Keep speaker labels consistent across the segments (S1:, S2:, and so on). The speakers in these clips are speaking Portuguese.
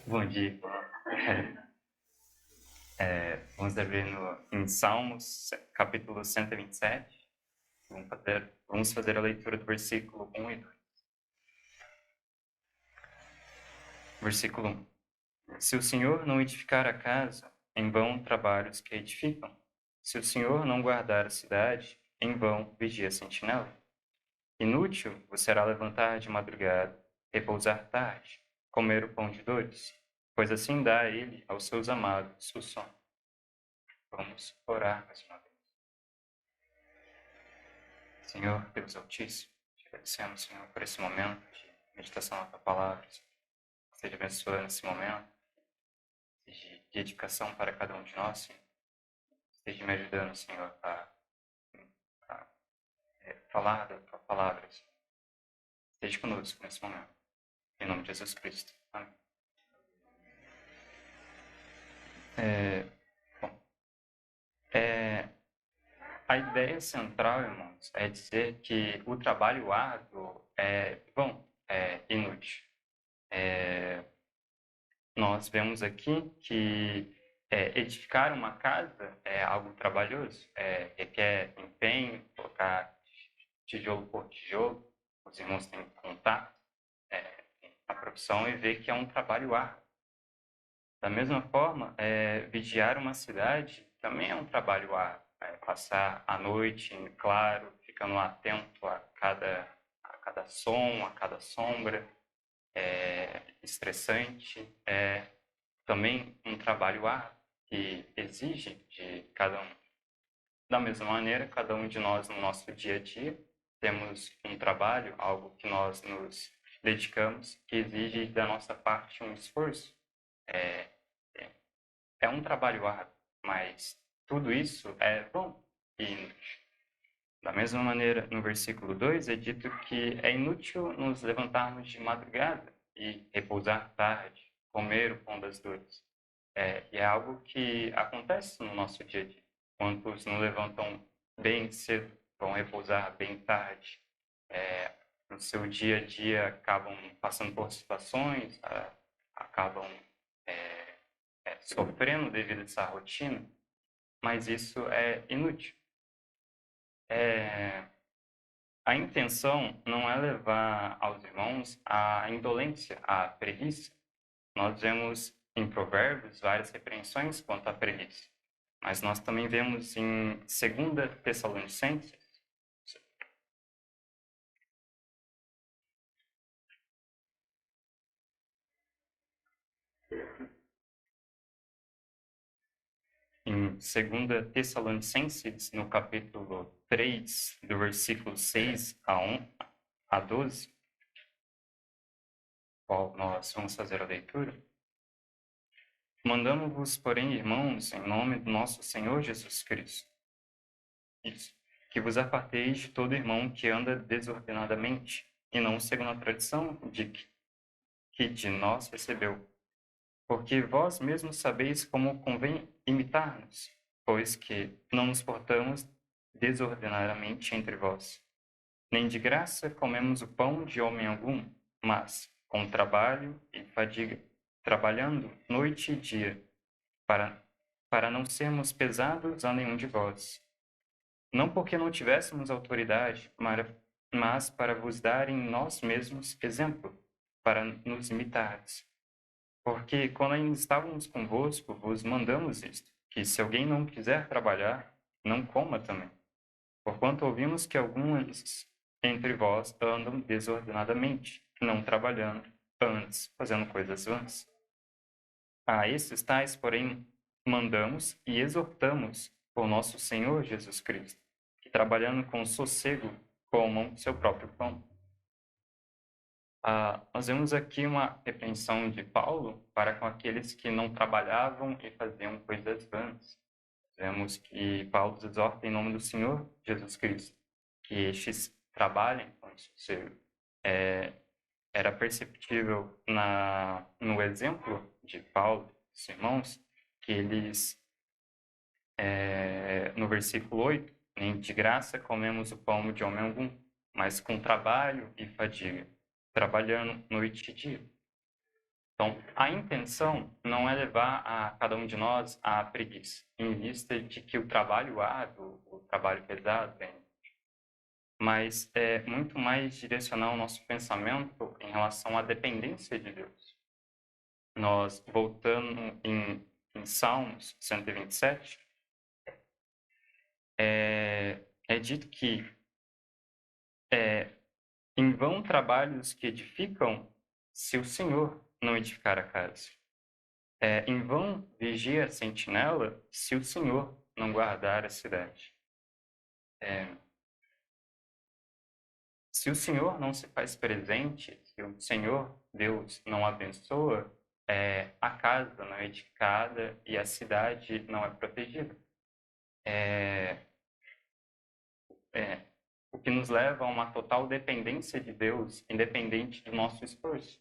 S1: Bom dia. Vamos abrir em Salmos, capítulo 127. Vamos fazer a leitura do versículo 1 e 2. Versículo 1. Se o Senhor não edificar a casa, em vão trabalham os que edificam. Se o Senhor não guardar a cidade, em vão vigia a sentinela. Inútil vos será levantar de madrugada, repousar tarde, comer o pão de dores, pois assim dá ele aos seus amados o sono. Vamos orar mais uma vez. Senhor, Deus Altíssimo, te agradecemos, Senhor, por esse momento de meditação na tua palavra. Seja abençoado nesse momento, seja de edificação para cada um de nós, Senhor. Esteja me ajudando, Senhor, a falar da tua palavra, Senhor. Esteja conosco nesse momento. Em nome de Jesus Cristo. Amém. A ideia central, irmãos, é dizer que o trabalho árduo é inútil. Nós vemos aqui que edificar uma casa é algo trabalhoso, requer empenho, colocar tijolo por tijolo. Os irmãos têm contato na profissão e ver que é um trabalho árduo. Da mesma forma, vigiar uma cidade também é um trabalho árduo. Passar a noite em claro, ficando atento a cada som, a cada sombra, estressante, também um trabalho árduo que exige de cada um. Da mesma maneira, cada um de nós no nosso dia a dia temos um trabalho, algo que nós nos dedicamos, que exige da nossa parte um esforço. É um trabalho árduo, mas tudo isso é bom e inútil. Da mesma maneira, no versículo 2 é dito que é inútil nos levantarmos de madrugada e repousar tarde, comer o pão das dores. E é algo que acontece no nosso dia a dia. Quantos não levantam bem cedo, vão repousar bem tarde, no seu dia a dia acabam passando por situações, acabam sofrendo devido a essa rotina, mas isso é inútil. A intenção não é levar aos irmãos a indolência, a preguiça. Nós vemos em Provérbios várias repreensões quanto à preguiça, mas nós também vemos em 2 Tessalonicenses, no capítulo 3, do versículo 6 a 12, qual nós vamos fazer a leitura. Mandamos-vos, porém, irmãos, em nome do nosso Senhor Jesus Cristo, que vos aparteis de todo irmão que anda desordenadamente, e não segundo a tradição que de nós recebeu. Porque vós mesmos sabeis como convém imitar-nos, pois que não nos portamos desordenadamente entre vós. Nem de graça comemos o pão de homem algum, mas com trabalho e fadiga, trabalhando noite e dia, para não sermos pesados a nenhum de vós. Não porque não tivéssemos autoridade, mas para vos dar em nós mesmos exemplo, para nos imitares. Porque quando ainda estávamos convosco, vos mandamos isto, que se alguém não quiser trabalhar, não coma também. Porquanto ouvimos que alguns entre vós andam desordenadamente, não trabalhando, antes fazendo coisas vãs. A esses tais, porém, mandamos e exortamos por nosso Senhor Jesus Cristo, que trabalhando com sossego comam seu próprio pão. Nós vemos aqui uma repreensão de Paulo para com aqueles que não trabalhavam e faziam coisas vãs. Vemos que Paulo exorta em nome do Senhor Jesus Cristo que estes trabalhem com sossego. Era perceptível no exemplo de Paulo, dos irmãos, que eles, no versículo 8, nem de graça comemos o pão de homem algum, mas com trabalho e fadiga, trabalhando noite e dia. Então, a intenção não é levar a cada um de nós à preguiça, em vista de que o trabalho árduo, o trabalho pesado, mas é muito mais direcionar o nosso pensamento em relação à dependência de Deus. Nós, voltando em Salmos 127, é dito que em vão trabalhos que edificam, se o Senhor não edificar a casa. Em vão vigia a sentinela, se o Senhor não guardar a cidade. Se o Senhor não se faz presente, se o Senhor, Deus, não abençoa, a casa não é edificada e a cidade não é protegida. O que nos leva a uma total dependência de Deus, independente do nosso esforço.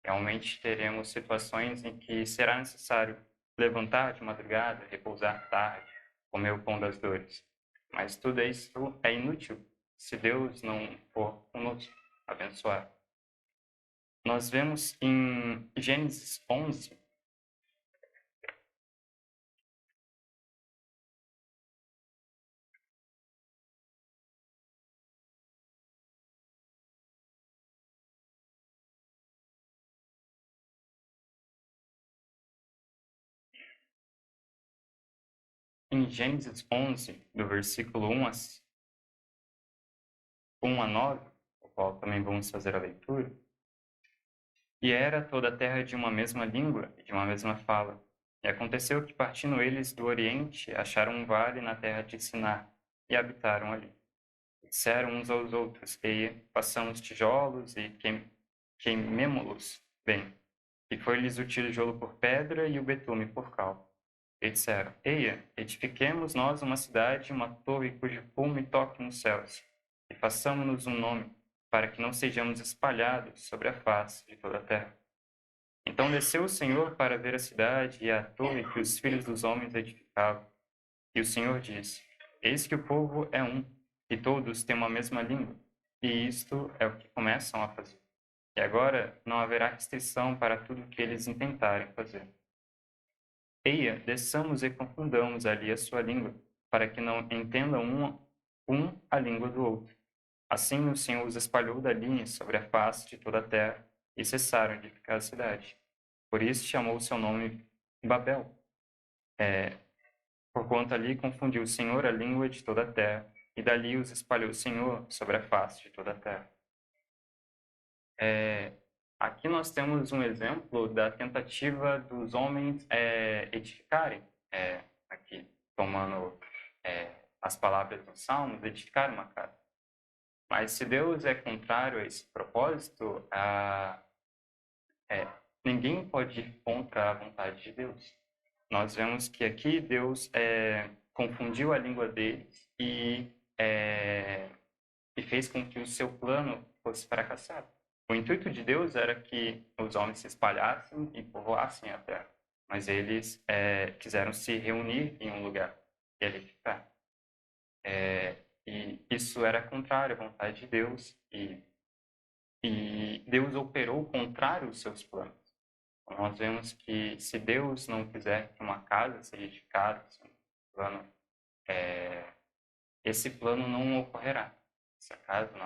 S1: Realmente teremos situações em que será necessário levantar de madrugada, repousar tarde, comer o pão das dores. Mas tudo isso é inútil se Deus não for conosco, abençoar. Nós vemos em Gênesis 11, do versículo 1 a 9, o qual também vamos fazer a leitura, e era toda a terra de uma mesma língua e de uma mesma fala. E aconteceu que, partindo eles do Oriente, acharam um vale na terra de Sinar, e habitaram ali. E disseram uns aos outros, eia, façamos tijolos e queimemo-los bem. E foi-lhes o tijolo por pedra e o betume por cal. E disseram, eia, edifiquemos nós uma cidade, uma torre cujo cume toque nos céus, e façamo-nos um nome, para que não sejamos espalhados sobre a face de toda a terra. Então desceu o Senhor para ver a cidade e a torre que os filhos dos homens edificavam. E o Senhor disse, eis que o povo é um, e todos têm uma mesma língua, e isto é o que começam a fazer. E agora não haverá restrição para tudo o que eles intentarem fazer. Eia, desçamos e confundamos ali a sua língua, para que não entendam um a língua do outro. Assim o Senhor os espalhou dali sobre a face de toda a terra, e cessaram de edificar a cidade. Por isso chamou seu nome Babel. Porquanto ali confundiu o Senhor a língua de toda a terra, e dali os espalhou o Senhor sobre a face de toda a terra. Aqui nós temos um exemplo da tentativa dos homens edificarem, aqui tomando as palavras do Salmo, edificar uma casa. Mas se Deus é contrário a esse propósito, ninguém pode ir contra a vontade de Deus. Nós vemos que aqui Deus confundiu a língua deles e fez com que o seu plano fosse fracassado. O intuito de Deus era que os homens se espalhassem e povoassem a terra, mas eles quiseram se reunir em um lugar e ali ficar. E isso era contrário à vontade de Deus e Deus operou contrário aos seus planos. Então, nós vemos que se Deus não quiser que uma casa seja edificada, esse plano não ocorrerá. Essa casa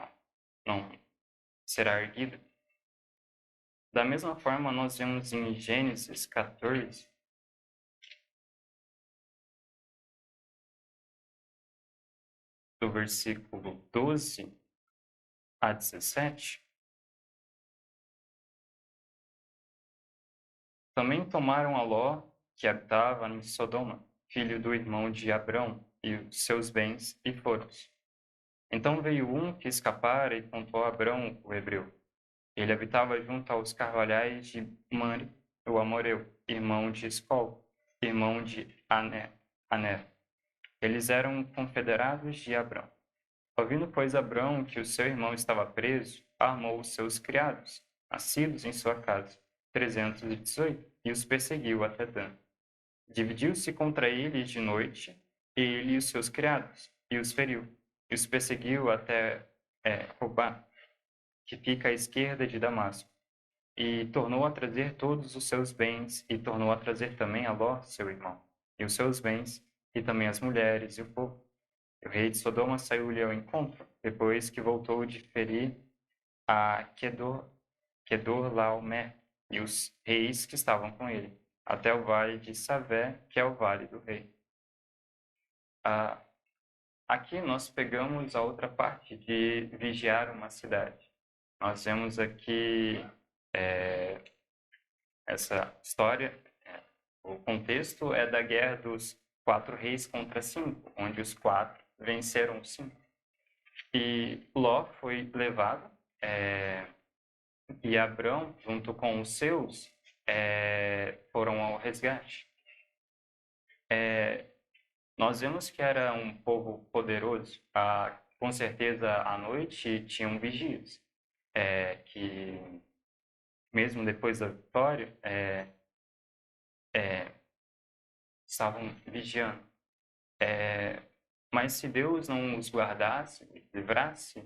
S1: não será erguida. Da mesma forma, nós vemos em Gênesis 14, do versículo 12 a 17, também tomaram a Ló, que habitava em Sodoma, filho do irmão de Abrão, e os seus bens e foram. Então veio um que escapara e contou a Abrão, o hebreu. Ele habitava junto aos carvalhais de Mamre, o amoreu, irmão de Escol, irmão de Aner. Eles eram confederados de Abrão. Ouvindo, pois, Abrão que o seu irmão estava preso, armou os seus criados, nascidos em sua casa, 318, e os perseguiu até Dan. Dividiu-se contra eles de noite, ele e os seus criados, e os feriu, e os perseguiu até Robá, que fica à esquerda de Damasco. e tornou a trazer todos os seus bens, e tornou a trazer também a Ló, seu irmão, e os seus bens, e também as mulheres e o povo. O rei de Sodoma saiu-lhe ao encontro, depois que voltou de ferir a Quedorlaomer e os reis que estavam com ele, até o vale de Savé, que é o vale do rei. Aqui nós pegamos a outra parte de vigiar uma cidade. Nós vemos aqui essa história, o contexto é da guerra dos 4 reis contra 5, onde os 4 venceram os 5. E Ló foi levado, e Abrão, junto com os seus, foram ao resgate. Nós vemos que era um povo poderoso. Com certeza, à noite tinham vigias, que mesmo depois da vitória, estavam vigiando. Mas se Deus não os guardasse, livrasse,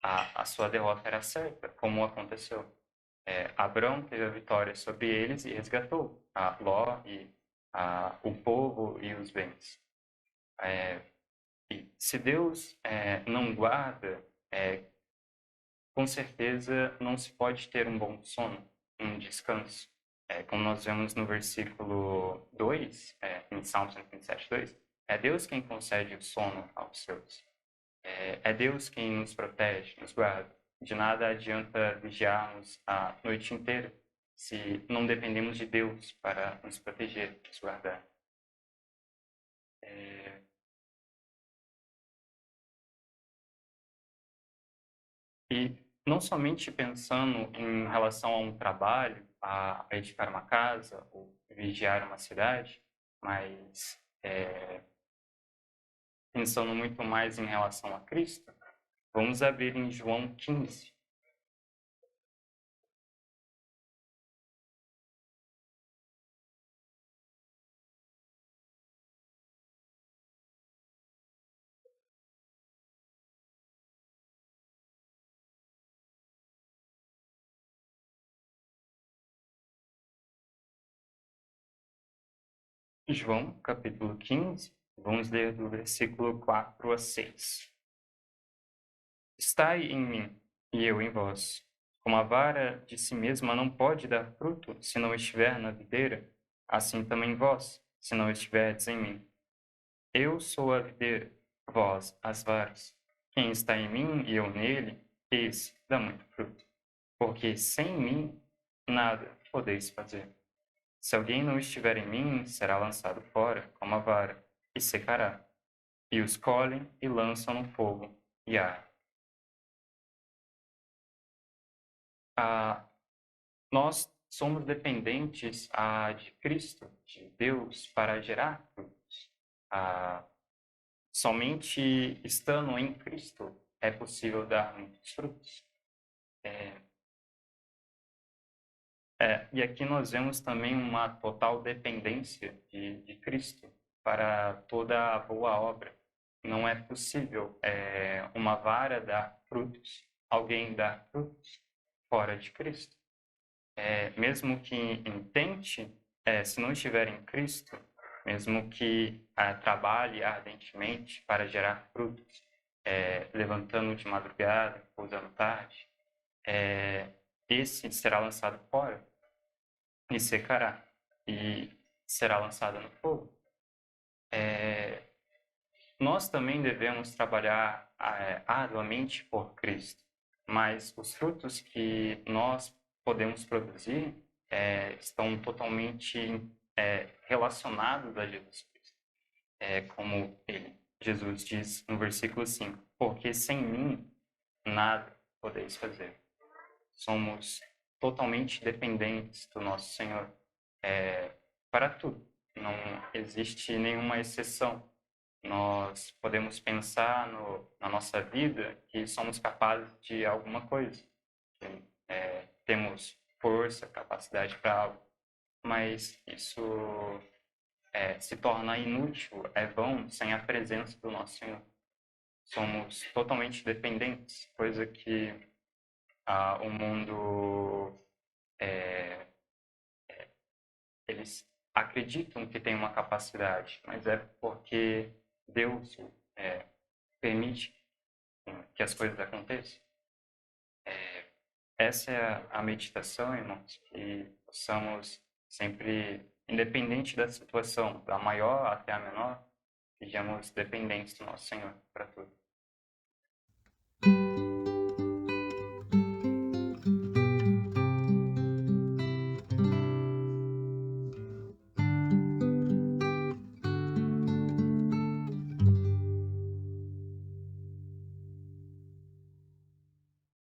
S1: a sua derrota era certa, como aconteceu. Abrão teve a vitória sobre eles e resgatou a Ló e o povo e os bens. E se Deus não guarda, com certeza não se pode ter um bom sono, um descanso. Como nós vemos no versículo 2, em Salmo 127, 2, é Deus quem concede o sono aos seus. É Deus quem nos protege, nos guarda. De nada adianta vigiarmos a noite inteira se não dependemos de Deus para nos proteger, nos guardar. E não somente pensando em relação a um trabalho, a edificar uma casa ou vigiar uma cidade, mas pensando muito mais em relação a Cristo, vamos abrir em João 15. João, capítulo 15, vamos ler do versículo 4 a 6. Estai em mim, e eu em vós. Como a vara de si mesma não pode dar fruto se não estiver na videira, assim também vós, se não estiverdes em mim. Eu sou a videira, vós as varas. Quem está em mim e eu nele, esse dá muito fruto. Porque sem mim nada podeis fazer. Se alguém não estiver em mim, será lançado fora, como a vara, e secará. E os colhem e lançam no fogo, e ardem. Nós somos dependentes de Cristo, de Deus, para gerar frutos. Somente estando em Cristo é possível dar muitos frutos. E aqui nós vemos também uma total dependência de Cristo para toda a boa obra. Não é possível uma vara dar frutos, alguém dar frutos fora de Cristo. Mesmo que intente, se não estiver em Cristo, mesmo que trabalhe ardentemente para gerar frutos, levantando de madrugada, pousando tarde, esse será lançado fora e secará, e será lançado no fogo. Nós também devemos trabalhar arduamente por Cristo, mas os frutos que nós podemos produzir estão totalmente relacionados a Jesus Cristo. Como Jesus diz no versículo 5, porque sem mim nada podeis fazer. Somos totalmente dependentes do nosso Senhor para tudo. Não existe nenhuma exceção. Nós podemos pensar na nossa vida que somos capazes de alguma coisa. Temos força, capacidade para algo, mas isso se torna inútil, é vão, sem a presença do nosso Senhor. Somos totalmente dependentes, coisa que o mundo, é, eles acreditam que tem uma capacidade, mas é porque Deus é, permite que as coisas aconteçam. Essa é a meditação, irmãos, que possamos sempre, independente da situação, da maior até a menor, sejamos dependentes do nosso Senhor para tudo.